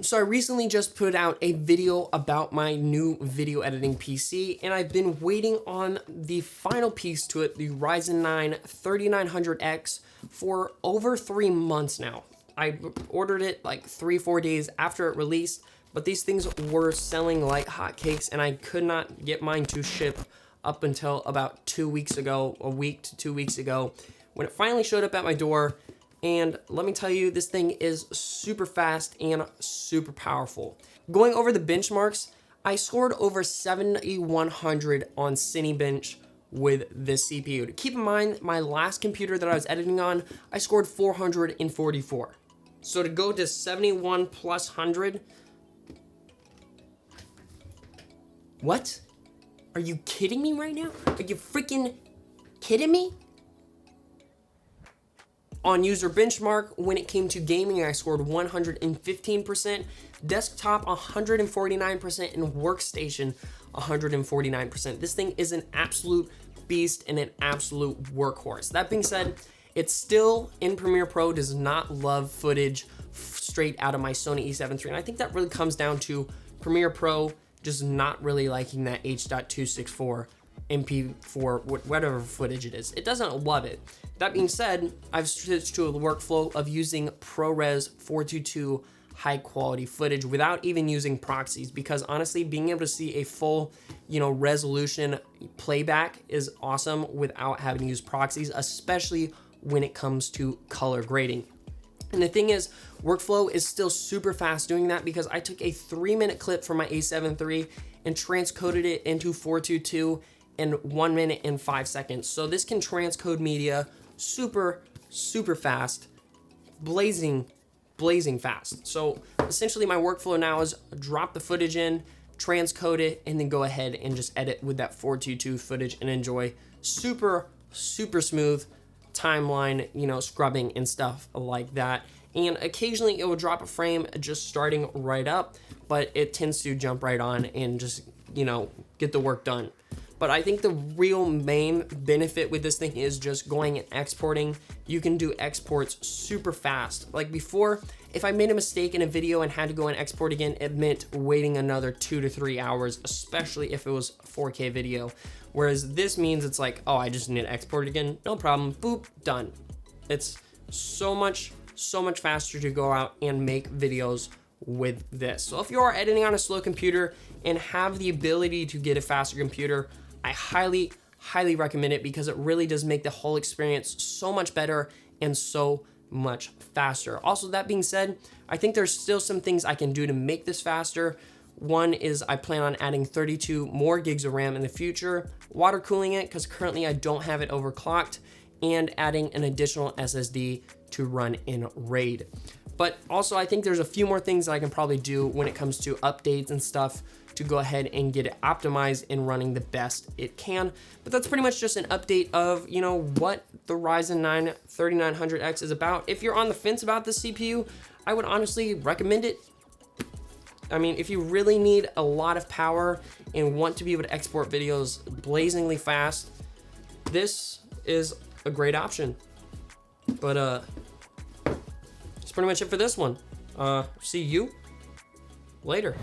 So I recently just put out a video about my new video editing PC, and I've been waiting on the final piece to it, the Ryzen 9 3900X, for over 3 months now. I ordered it like 3-4 days after it released, but these things were selling like hotcakes, and I could not get mine to ship up until about 2 weeks ago, a week to 2 weeks ago, when it finally showed up at my door. And let me tell you, this thing is super fast and super powerful. Going over the benchmarks, I scored over 7,100 on Cinebench with this CPU. To keep in mind, my last computer that I was editing on, I scored 444. So to go to 71 plus 100, what? Are you kidding me right now? Are you freaking kidding me? On user benchmark, when it came to gaming, I scored 115%, desktop 149%, and workstation 149%. This thing is an absolute beast and an absolute workhorse. That being said, it's still in Premiere Pro does not love footage straight out of my Sony a7 III, and I think that really comes down to Premiere Pro just not really liking that H.264 MP4, whatever footage it is. It doesn't love it. That being said, I've switched to a workflow of using ProRes 422 high quality footage without even using proxies, because honestly, being able to see a full, resolution playback is awesome without having to use proxies, especially when it comes to color grading. And the thing is, workflow is still super fast doing that, because I took a 3-minute clip from my a7 III and transcoded it into 422 in 1 minute and 5 seconds. So this can transcode media super fast, blazing fast. So essentially my workflow now is drop the footage in, transcode it, and then go ahead and just edit with that 422 footage and enjoy super smooth timeline, scrubbing and stuff like that. And occasionally it will drop a frame just starting right up, but it tends to jump right on and just, get the work done. But I think the real main benefit with this thing is just going and exporting. You can do exports super fast. Like before, if I made a mistake in a video and had to go and export again, it meant waiting another 2 to 3 hours, especially if it was 4K video. Whereas this means it's like, oh, I just need to export it again. No problem, boop, done. It's so much faster to go out and make videos with this. So if you are editing on a slow computer and have the ability to get a faster computer, I highly recommend it, because it really does make the whole experience so much better and so much faster. Also, that being said, I think there's still some things I can do to make this faster. One is I plan on adding 32 more gigs of RAM in the future, water cooling it because currently I don't have it overclocked, and adding an additional SSD to run in RAID. But also I think there's a few more things that I can probably do when it comes to updates and stuff to go ahead and get it optimized and running the best it can. But that's pretty much just an update of, what the Ryzen 9 3900X is about. If you're on the fence about this CPU, I would honestly recommend it. I mean, if you really need a lot of power and want to be able to export videos blazingly fast, this is a great option. But that's pretty much it for this one. See you later.